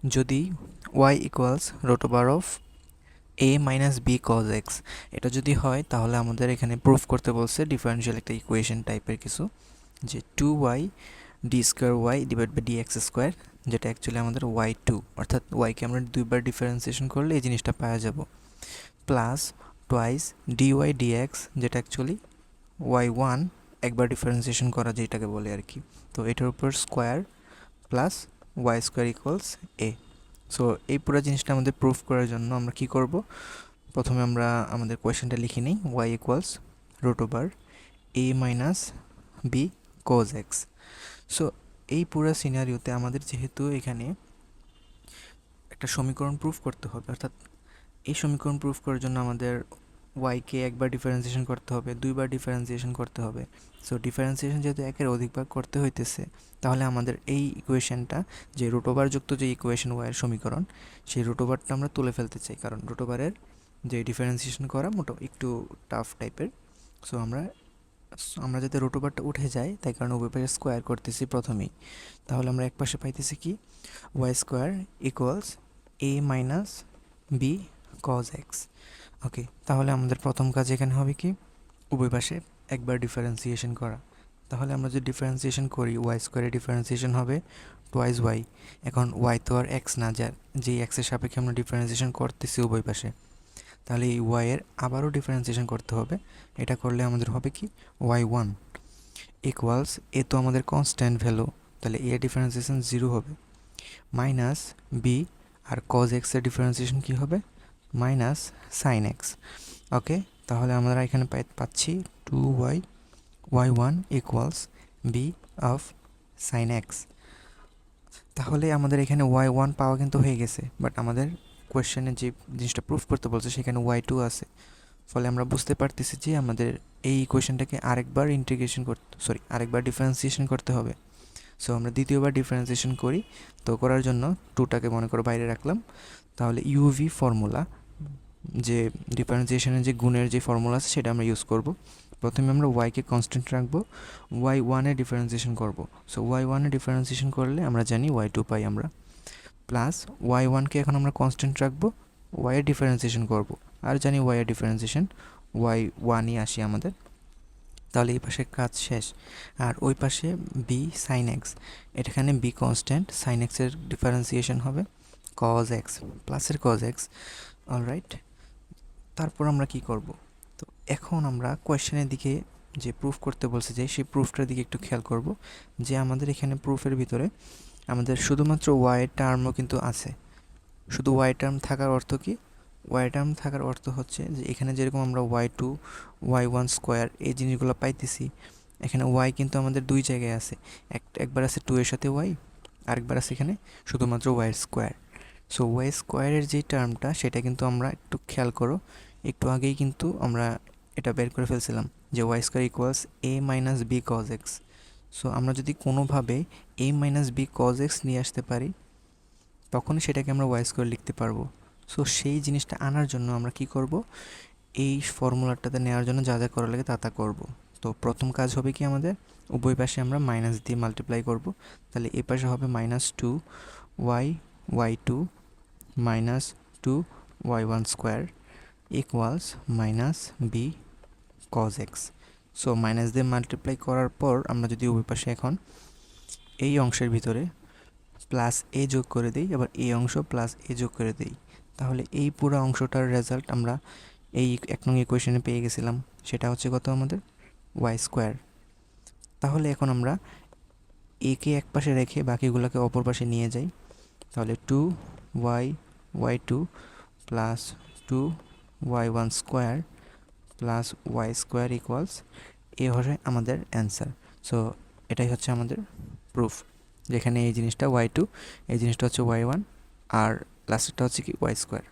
যদি y equals root over of a minus B cos x, এটা যদি হয় তাহলে আমাদের এখানে প্রুফ করতে বলছে ডিফারেনশিয়াল একটা ইকুয়েশন টাইপের কিছু, যে 2y d square y divide by d x square, যেটা অ্যাকচুয়ালি আমাদের y2, অর্থাৎ ওয়াইকে আমরা দুইবার ডিফারেন্সিয়েশন করলে এই জিনিসটা পাওয়া যাব, প্লাস টোয়াইস ডিওয়াই ডিএক্স, যেটা অ্যাকচুয়ালি y1 একবার ডিফারেন্সিয়েশন করা যেটাকে বলে আর কি। তো এটার উপর square plus Y square equals A. So এই পুরো জিনিসটা আমাদের প্রুফ করার জন্য আমরা কি করব, প্রথমে আমরা আমাদের কোয়েশ্চেনটা লিখে নিই, Y equals root over a minus B কোজ এক্স। সো এই পুরো সিনারিওতে আমাদের যেহেতু এখানে একটা সমীকরণ প্রুফ করতে হবে, অর্থাৎ এই সমীকরণ প্রুফ করার জন্য আমাদের ওয়াইকে একবার ডিফারেন্সিয়েশন করতে হবে, দুইবার ডিফারেন্সিয়েশন করতে হবে। সো ডিফারেন্সিয়েশন যেহেতু একের অধিকবার করতে হইতেছে, তাহলে আমাদের এই ইকুয়েশনটা, যে রুট ওভার যুক্ত যে ইকুয়েশন ওয়াইয়ের সমীকরণ, সেই রুট ওভারটা আমরা তুলে ফেলতে চাই, কারণ রুট ওভারের যে ডিফারেন্সিয়েশন করা মোটো একটু টাফ টাইপের। সো আমরা যাতে রুট ওভারটা উঠে যায়, তাই কারণে উভয় পাশে স্কোয়ার করতেছি প্রথমেই। তাহলে আমরা এক পাশে পাইতেছি কি, Y square equals A minus B cos x. ওকে, তাহলে আমাদের প্রথম কাজ এখানে হবে কি, উভয় পাশে একবার ডিফারেন্সিয়েশন করা। তাহলে আমরা যদি ডিফারেন্সিয়েশন করি, ওয়াই স্কোয়ারের ডিফারেন্সিয়েশন হবে টোয়াইস ওয়াই। এখন ওয়াই তো আর এক্স না, যার যেই এক্সের সাপেক্ষে আমরা ডিফারেন্সিয়েশন করতেছি উভয় পাশে, তাহলে এই ওয়াইয়ের আবারও ডিফারেন্সিয়েশন করতে হবে। এটা করলে আমাদের হবে কি, y1 ইকুয়ালস, এ তো আমাদের কনস্ট্যান্ট ভ্যালু, তাহলে এর ডিফারেন্সিয়েশন 0 হবে, মাইনাস বি, আর কজ এক্সের ডিফারেন্সিয়েশন কী হবে, মাইনাস সাইন এক্স। ওকে, তাহলে আমরা এখানে পাচ্ছি 2y y1 equals b of sine x. তাহলে আমাদের এখানে y1 পাওয়া কিন্তু হয়ে গেছে, বাট আমাদের কোয়েশ্চেনে যে জিনিসটা প্রুফ করতে বলছে সেখানে y2 আছে। ফলে আমরা বুঝতে পারতেছি যে আমাদের এই ইকুয়েশনটাকে আরেকবার আরেকবার ডিফারেন্সিয়েশন করতে হবে। সো আমরা দ্বিতীয়বার ডিফারেন্সিয়েশন করি, তো করার জন্য টুটাকে মনে করো বাইরে রাখলাম। তাহলে ইউভি ফর্মুলা, যে ডিফারেন্সিয়েশনের যে গুণের যে ফর্মুলা আছে সেটা আমরা ইউজ করব। প্রথমে আমরা ওয়াইকে কনস্ট্যান্ট রাখবো, ওয়াই ওয়ানে ডিফারেন্সিয়েশন করব। সো ওয়াই ওয়ানে ডিফারেন্সিয়েশন করলে আমরা জানি y2 পাই আমরা, প্লাস ওয়াই ওয়ানকে এখন আমরা কনস্ট্যান্ট রাখবো, ওয়াইয়ের ডিফারেন্সিয়েশন করব, আর জানি ওয়াইয়ের ডিফারেন্সিয়েশন ওয়াই ওয়ানই আসি আমাদের। তাহলে এই পাশে কাজ শেষ। আর ওই পাশে বি সাইন এক্স, এখানে বি কনস্ট্যান্ট, সাইন এক্সের ডিফারেন্সিয়েশন হবে কজ এক্স, প্লাসের কজ এক্স। অলরাইট, তারপর আমরা কি করব, তো এখন আমরা কোয়েশ্চেনের দিকে যে প্রুফ করতে বলছে যে সেই প্রুফটার দিকে একটু খেয়াল করব, যে আমাদের এখানে প্রুফের ভিতরে আমাদের শুধুমাত্র ওয়াই টার্মও কিন্তু আছে। শুধু ওয়াই টার্ম থাকার অর্থ কি, ওয়াই টার্ম থাকার অর্থ হচ্ছে যে এখানে যেরকম আমরা y2 y1 স্কোয়ার এই জিনিসগুলো পাইতেছি, এখানে ওয়াই কিন্তু আমাদের দুই জায়গায় আছে, একবার আছে 2 এর সাথে ওয়াই, আরেকবার আছে এখানে শুধুমাত্র ওয়াই স্কোয়ার। সো ওয়াই স্কোয়ারের যে টার্মটা সেটা কিন্তু আমরা একটু খেয়াল করো, একটু আগেই কিন্তু আমরা এটা বের করে ফেলছিলাম যে Y square equals A minus B cos X. So আমরা যদি কোনোভাবে A minus B cos X নিয়ে আসতে পারি, তখনই সেটাকে আমরা ওয়াই স্কোয়ার লিখতে পারবো। সো সেই জিনিসটা আনার জন্য আমরা কি করব, এই ফর্মুলাটাতে নেওয়ার জন্য যা যা করা লাগে তা করব। তো প্রথম কাজ হবে কি, আমাদের উভয় পাশে আমরা মাইনাস দিয়ে মাল্টিপ্লাই করব। তাহলে এ পাশে হবে -2y y2 -2y1 square equals -b cos x। So minus দিয়ে মাল্টিপ্লাই করার পর আমরা যদি উভয় পাশে এখন এই অংশের ভিতরে প্লাস এ যোগ করে দিই, আবার এই অংশ প্লাস এ যোগ করে দিই, তাহলে এই পুরো অংশটার রেজাল্ট আমরা এই 1 নং ইকুয়েশনে পেয়ে গেছিলাম। সেটা হচ্ছে কত, আমাদের ওয়াই স্কোয়ার। তাহলে এখন আমরা একে এক পাশে রেখে বাকিগুলোকে অপর পাশে নিয়ে যাই। তাহলে 2y y2 plus 2y1 square plus Y square equals A হচ্ছে আমাদের অ্যান্সার। সো এটাই হচ্ছে আমাদের প্রুফ, যেখানে এই জিনিসটা y2, এই জিনিসটা হচ্ছে y1, আর লাস্টেরটা হচ্ছে কি ওয়াই স্কোয়ার।